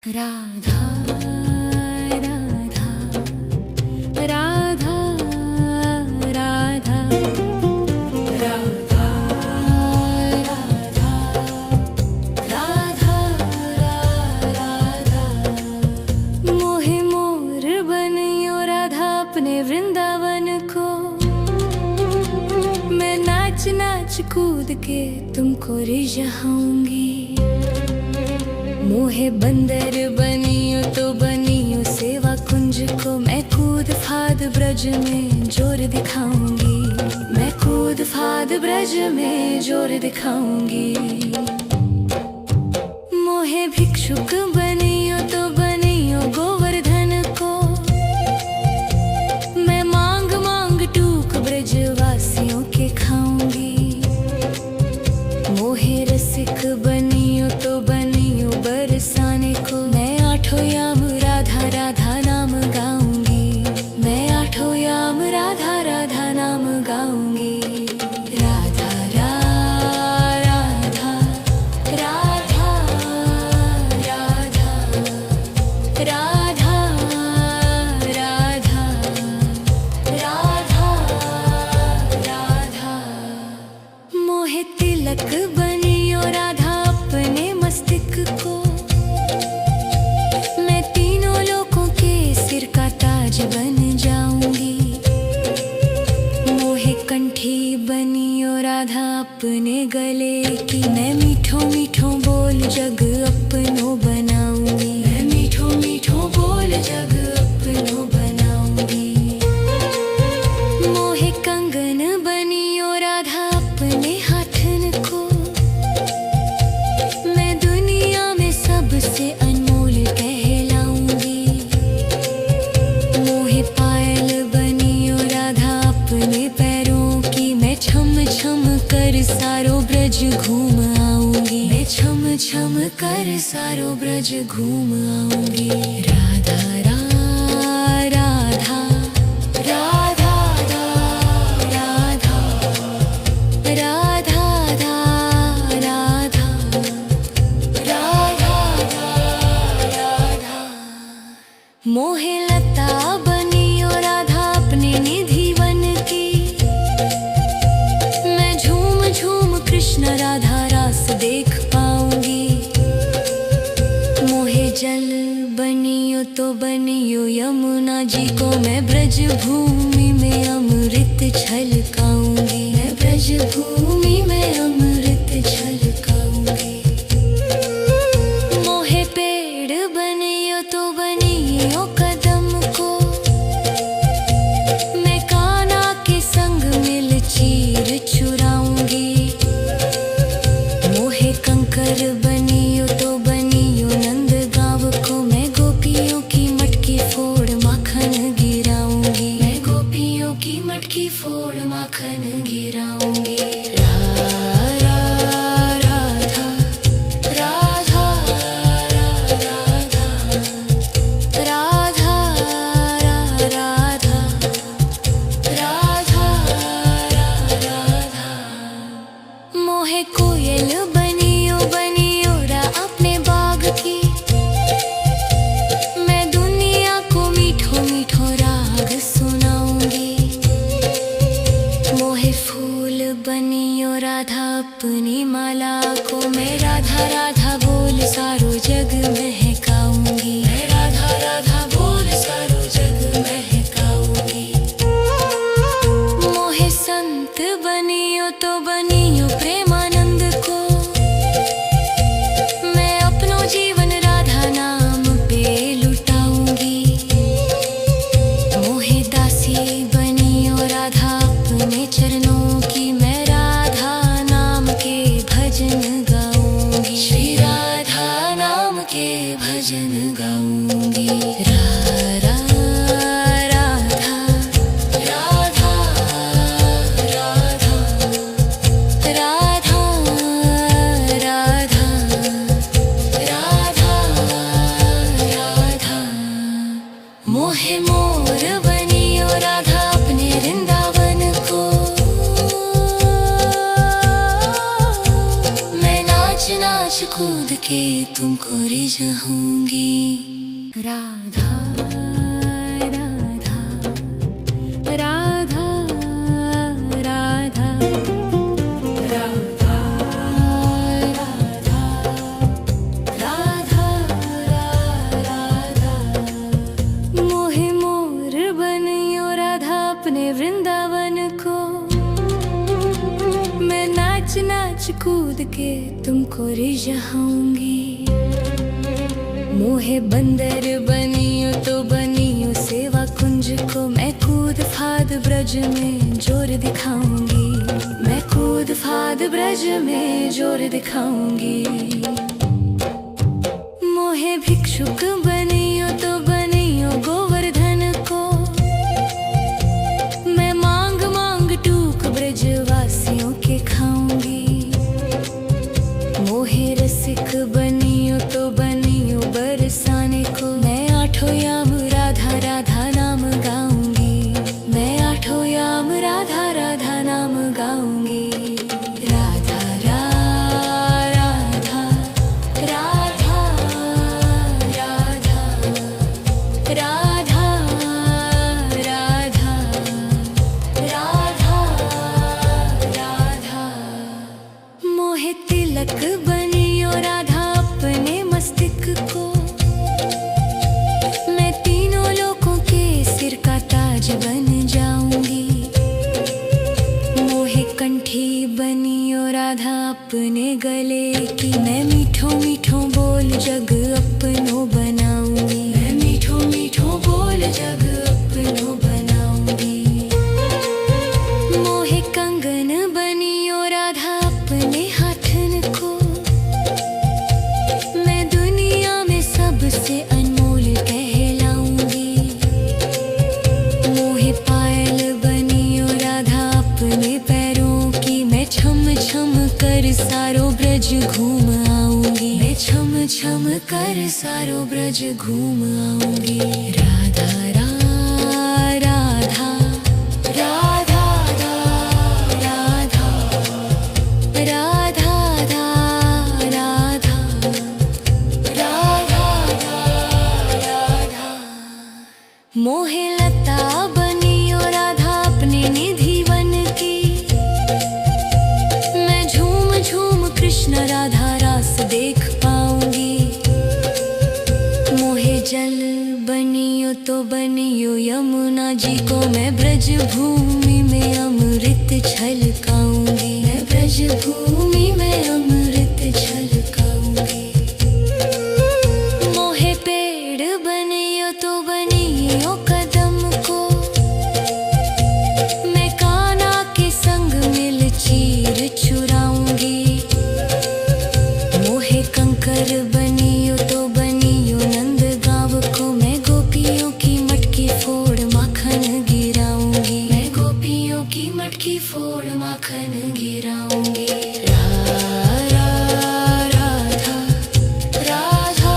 राधा राधा राधा राधा राधा राधा राधा मोहे मोर बनियो राधा अपने वृंदावन को। मैं नाच नाच कूद के तुमको रिझाऊंगी। मोहे बंदर बनियो तो बनियो सेवा कुंज को। मैं कूद फाद ब्रज में जोर दिखाऊंगी। मैं कूद फाद ब्रज में जोर दिखाऊंगी। मोहे भिक्षुक बनियो तो बनियो गोवर्धन को। मैं मांग मांग टूक ब्रजवासियों के खाऊंगी। मोहे रसिक बनियो तो बनियो बरसाने को। मैं आठों याम राधा राधा नाम गाऊंगी। मैं आठों याम राधा राधा नाम गाऊंगी। राधा राधा राधा राधा राधा राधा राधा राधा। मोहे तिलक बनियो राधा अपने मस्तिष्क को। मैं तीनों लोगों के सिर का ताज बन जाऊंगी। मोहे कंठी बनियो राधा अपने गले की। मैं मीठो मीठो बोल जग अपनो बनाऊंगी। मैं मीठो मीठो बोल जग अपनो बनाऊंगी। मोहे कंगन बनियो राधा अपने हाथन को। मैं दुनिया में सबसे अनमोल कहलाऊंगी। मोहे पायल बनियो राधा अपने पैरों की। मैं छम छम कर सारो ब्रज घूम आऊंगी। मैं छम छम कर सारो ब्रज घूम आऊंगी। राधा राधा राधा राधा राधा राधा राधा। मोहे लता बनियो राधा अपने निधि वन की। मैं झूम झूम कृष्ण राधा रास देख पाऊंगी। मोहे जल बनियो तो बनियो यमुना जी को। मैं ब्रज भूमि में अमृत छलकाऊंगी। मैं ब्रज भूमि में अमृत छलकाऊंगी। मोहे पेड़ बनियो तो बनियो कदम को। मैं कान्हा के संग मिल चीर चुराऊंगी। मोहे कंकर बनियो तो बनियो नंद गाँव को। मैं गोपियों की मटकी फोड़ माखन गिराऊंगी। मैं गोपियों की मटकी फोड़ माखन गिराऊंगी। राधा राधा राधा राधा राधा राधा। मोहे कोयल बनियो बनियो रा अपने बाग की। मैं दुनिया को मीठो मीठो राग सुनाऊंगी। मोहे फूल बनियो राधा अपनी माला को। मैं राधा राधा बोल सारो जग महकाऊंगी। मैं राधा राधा बोल सारो जग महकाऊंगी। मोहे संत बनियो तो बनियो प्रेमानंद को। मैं अपनो जीवन राधा नाम पे लुटाऊंगी। मोहे दासी बनियो राधा अपने चरणों की। मैं राधा नाम के भजन गाऊंगी। श्री राधा नाम के भजन गाऊंगी। राधा राधा राधा राधा राधा राधा राधा। मोहे मोर बनियो राधा अपने वृंदावन को। मैं नाच नाच कूद के तुमको जाऊंगी। राधा राधा राधा राधा राधा राधा राधा मोहे मोर बनियो राधा अपने वृंदावन को। मैं नाच नाच कूद के तुमको रिझाऊंगी। मोहे बंदर बनियो तो बनियो सेवा कुंज को। मैं कूद फाद ब्रज में जोर दिखाऊंगी। मैं कूद फाद ब्रज में जोर दिखाऊंगी। मोहे भिक्षुक बनियो तो बनियो गोवर्धन को। मैं मांग मांग टूक ब्रजवासियों के खाऊंगी। मोहे रसिक बनियो तो बनियो बरसाने को। मैं आठों याम राधा राधा नाम गाऊंगी। मैं आठों याम राधा राधा नाम गाऊंगी। राधा राधा राधा राधा राधा राधा राधा राधा मोहे तिलक बनियो राधा अपने मस्तिष्क को। मैं तीनों लोगों के सिर का ताज बन जाऊंगी। मोहे कंठी बनियो राधा अपने गले की। मैं मीठो मीठो बोल जग अपनो बनाऊंगी। मैं मीठो मीठो बोल जग अपनो बनाऊंगी। मोहे कंगन बनियो राधा अपने हाथन को। मैं दुनिया में सबसे अनमोल कहलाऊंगी। मोहे पायल बनियो राधा अपने पैरों की। मैं छम छम कर सारो ब्रज घूम आऊंगी। मैं छम छम कर सारो ब्रज घूम आऊंगी। राधा राधा राधा राधा राधा राधा राधा मोहे लता बनियो राधा अपने निधि वन की। मैं झूम झूम कृष्ण राधा रास देख पाऊंगी। मोहे जल बनियो तो बनियो यमुना जी को। मैं ब्रज भूमि में अमृत छलकाऊंगी। मैं ब्रज भूमि में अमृत छलकाऊंगी। मोहे पेड़ बनियो तो बनियो कदम को। मैं कान्हा के संग मिल चीर चुराऊंगी। मोहे कंकर बनियो तो बनियो नंद गाँव को। मैं गोपियों की मटकी फोड़ माखन गिराऊंगी। मैं गोपियों की मटकी फोड़ माखन गिराऊंगी। राधा राधा राधा राधा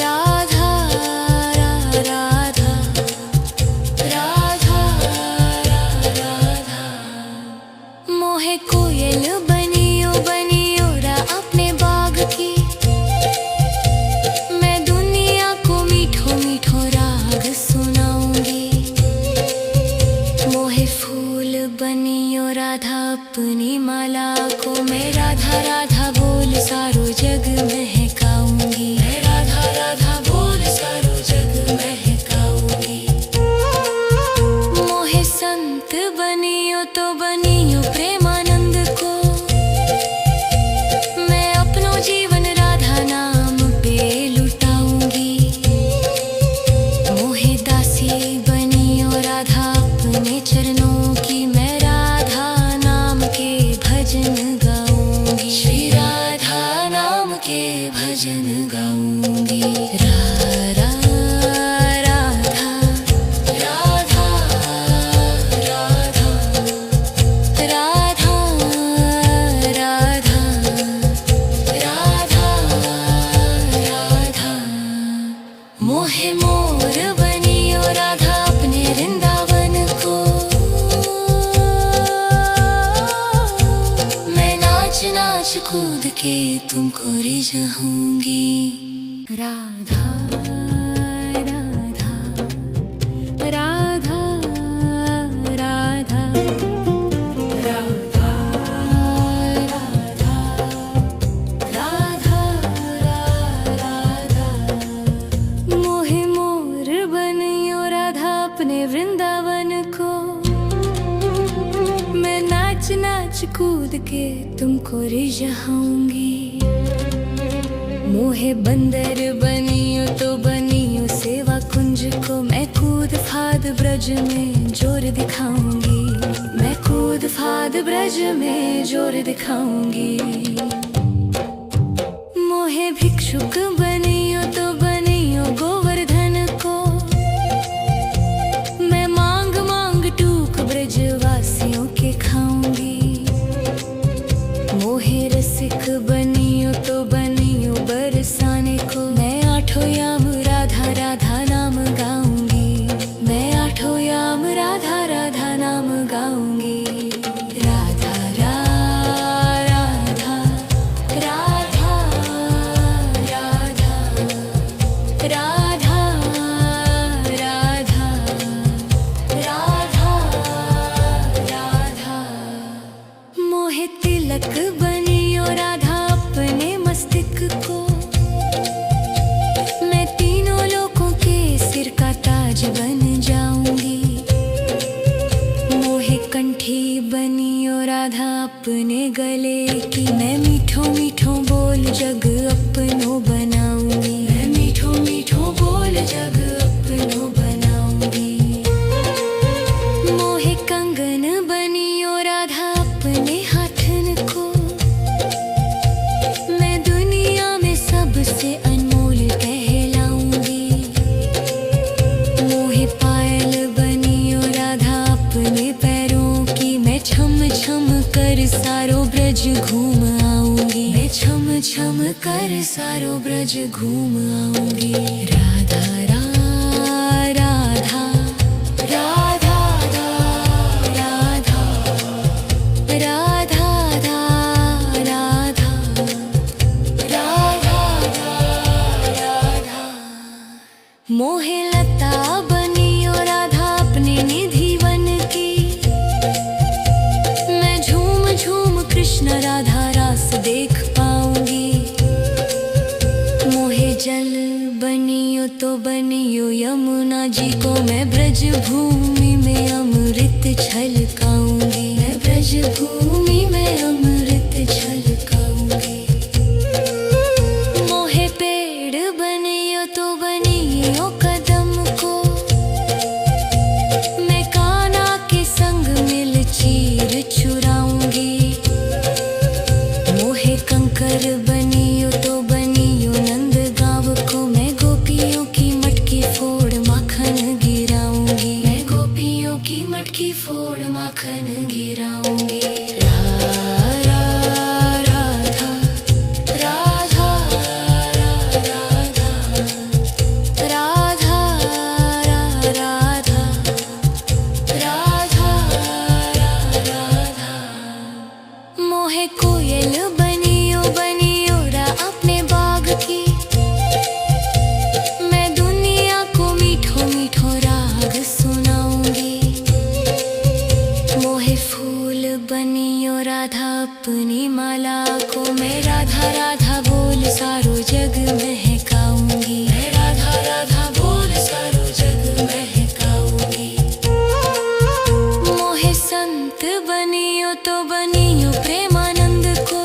राधा राधा राधा मोहे कोयल बनियो बनियो रा अपने बाग की। मैं दुनिया को मीठो मीठो राग सुनाऊंगी। मोहे फूल बनियो राधा अपनी माला को। मैं राधा राधा बोल सारो जग महकाऊंगी। मैं राधा राधा बोल सारो जग महकाऊंगी। मोहे संत बनियो तो बनियो प्रेमानंद को। मैं अपनो जीवन राधा नाम पे लुटाऊंगी। मोहे दासी बनियो राधा अपने चरणों की। मैं राधा नाम के भजन गाऊंगी। श्री राधा नाम के भजन गाऊंगी। राधा राधा राधा राधा राधा राधा राधा राधा मोहे मोर बनियो राधा अपने वृंदावन को। मैं नाच नाच कूद के तुमको रिझाऊंगी। राधा राधा राधा राधा राधा राधा राधा राधा। मोहे मोर बनियो राधा अपने वृंदावन को, मैं नाच नाच कूद के तुमको रिझाऊंगी। मोहे बंदर बनियो तो बनियो सेवा कुंज को, मैं कूद फाद ब्रज में जोर दिखाऊंगी। मैं कूद फाद ब्रज में जोर दिखाऊंगी। मोहे भिक्षुक बनियो तो बनियो गोवर्धन को, मैं मांग मांग टूक ब्रजवासियों के खाऊंगी। मोहे रसिक बनियो तो बनियो बरसाने को, मैं आठों याम राधा राधा नाम गाऊंगी। मैं आठों याम राधा राधा नाम गाऊंगी। राधा राधा राधा राधा राधा राधा राधा राधा। मोहे तिलक बनियो राधा अपने मस्तक को, मैं तीनों लोगों के सिर का ताज बन जाऊंगी। मोहे कंठी बनियो राधा अपने गले की, मैं मीठो मीठो बोल जग अपनो बनाऊंगी। मैं मीठो मीठो बोल जग अपनो बनाऊंगी। मोहे कंगन बनियो राधा अपने हाथन को, मैं दुनिया में सबसे अनमोल कहलाऊंगी। मोहे पायल बनियो राधा अपने पैरों की, मैं छम छम कर सारो ब्रज घूम आऊंगी। मैं छम छम कर सारो ब्रज घूम आऊंगी। राधा राधा राधा राधा राधा राधा राधा राधा। मोहे लता बनियो राधा अपने निधि वन की, मैं झूम झूम कृष्ण राधा रास देख पाऊंगी। मोहे जल बनियो तो बनियो यमुना जी को, मैं ब्रज भूमि में अमृत छलकाऊंगी। मैं ब्रज भूमि में अमृत छलकाऊंगी। मोहे पेड़ बनियो तो बनियो कदम को, मैं कान्हा के संग मिल चीर चुराऊंगी। मोहे कंकर बनियो तो बनियो नंद गाँव को, मैं गोपियों की मटकी फोड़ माखन गिराऊंगी। मैं गोपियों की मटकी फोड़ माखन गिराऊंगी। राधा राधा राधा राधा राधा राधा राधा। मोहे कोयल बनियो बनियो रा अपने बाग की, मैं दुनिया को मीठो मीठो राग सुनाऊंगी। मोहे फूल बनियो राधा अपनी माला को, मैं राधा राधा बोल सारो जग महकाऊंगी। मैं राधा राधा बोल सारो जग महकाऊंगी। मोहे संत बनियो तो बनियो प्रेमानंद को,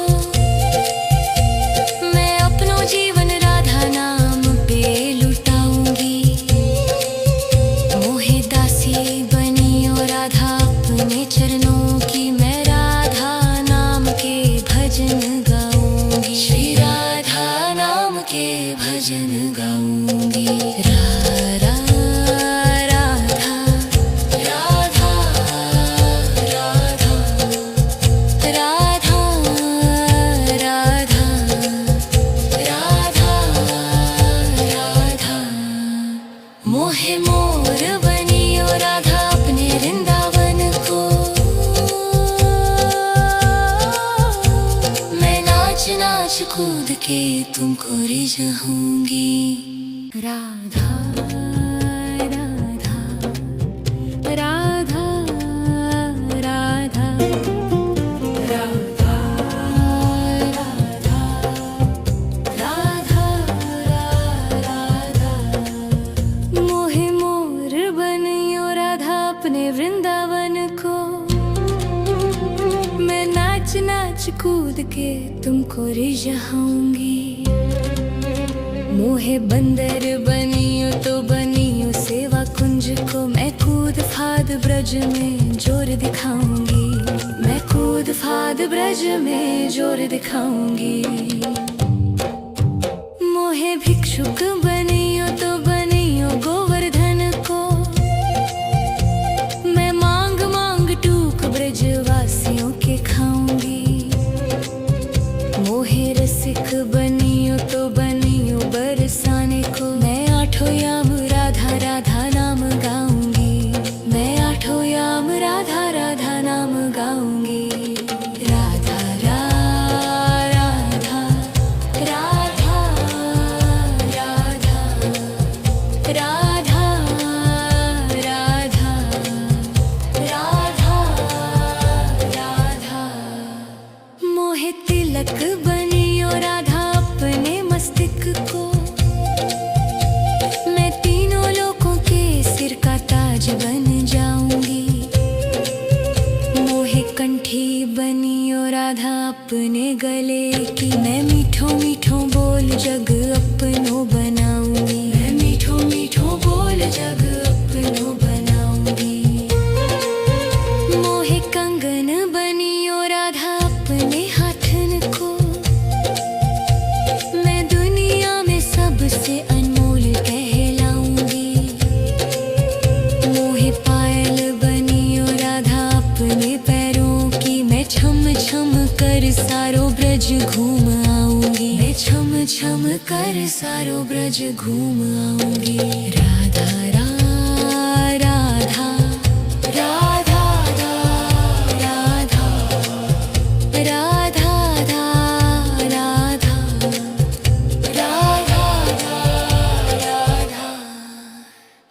मैं अपनो जीवन राधा नाम पे लुटाऊंगी। मोहे दासी बनियो राधा अपने चरणों की, मैं राधा नाम के भजन गाऊंगी। श्री राधा नाम के भजन गाऊंगी। राधा राधा राधा राधा राधा राधा राधा। मोहे मोर बनियो राधा अपने वृंदावन को, मैं नाच नाच कूद के तुमको रिझाऊंगी। राधा राधा राधा राधा राधा राधा राधा राधा। मोहे मोर बनियो राधा अपने वृंदावन को, मैं नाच नाच कूद के तुमको रिझाऊंगी। मोहे बंदर बनियो तो बनियो सेवा कुंज को, मैं कूद फाद ब्रज में जोर दिखाऊंगी। मैं कूद फाद ब्रज में जोर दिखाऊंगी। मोहे भिक्षुक बनियो तो बनियो गोवर्धन को, मैं मांग मांग टूक ब्रजवासियों के खाऊंगी। मोहे रसिक बनियो तो बनियो बरसाने को, मैं आठों याम राधा राधा नाम गाऊंगी। मैं आठों याम राधा राधा नाम गाऊंगी। राधा राधा राधा राधा राधा राधा राधा राधा। मोहे तिलक बनियो राधा अपने मस्तिष्क को, मैं तीनों लोगों के सिर का ताज बन जाऊंगी। मोहे कंठी बनियो राधा अपने गले की, मैं मीठो मीठो बोल जग अपनो बनाऊंगी। मैं मीठो मीठो बोल जग अपनो बनाऊंगी। मोहे कंगन बनियो राधा अपने हाथन को, मैं दुनिया में सबसे अनमोल कहलाऊंगी। मोहे पायल बनियो राधा अपने पैरों की, मैं छम छम कर सारो ब्रज घूम आऊंगी। मैं छम छम कर सारो ब्रज घूम आऊंगी। राधा राधा राधा राधा राधा राधा राधा राधा।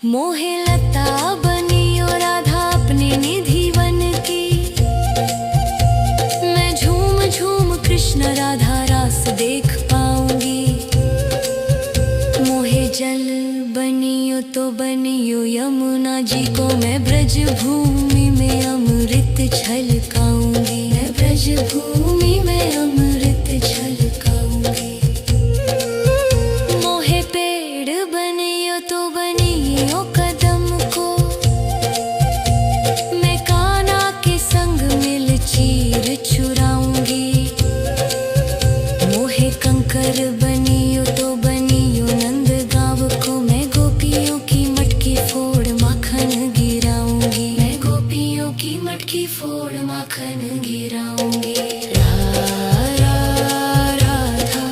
मोहे लता बनियो राधा अपने निधि वन की, मैं झूम झूम कृष्ण राधा रास देख पाऊंगी। मोहे जल बनियो तो बनियो यमुना जी को, मैं ब्रज भूमि में अमृत छलकाऊंगी। मैं ब्रज भूमि में अमृत छलकाऊंगी। मोहे पेड़ बनियो तो बनियो कदम को, मैं कान्हा के संग मिल चीर चुराऊंगी। मोहे कंकर बनियो तो बनियो नंद गाँव को, मैं गोपियों की मटकी फोड़ माखन गिराऊंगी। मैं गोपियों की मटकी फोड़ माखन गिराऊंगी। राधा राधा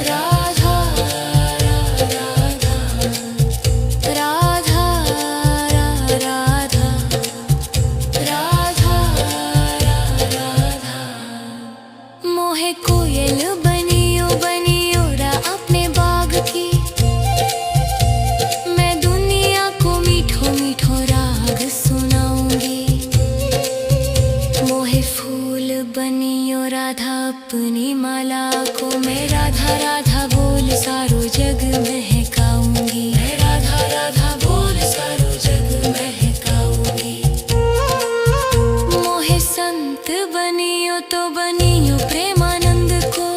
राधा राधा राधा राधा राधा। मोहे कोयल बनियो बनियो रा अपने बाग की, मैं दुनिया को मीठो मीठो राग सुनाऊंगी। मोहे फूल बनियो राधा अपनी माला को, मैं राधा राधा बोल सारो जग महकाऊंगी। मैं राधा राधा बोल सारो जग महकाऊंगी। मोहे संत बनियो तो बनियो प्रेमानंद को,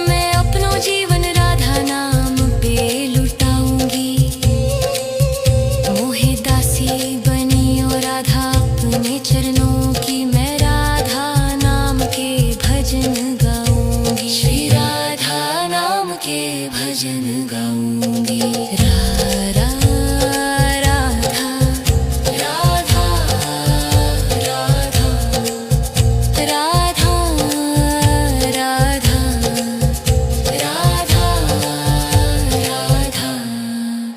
मैं अपनो जीवन राधा नाम पे लुटाऊंगी। मोहे दासी बनियो राधा अपने चरणों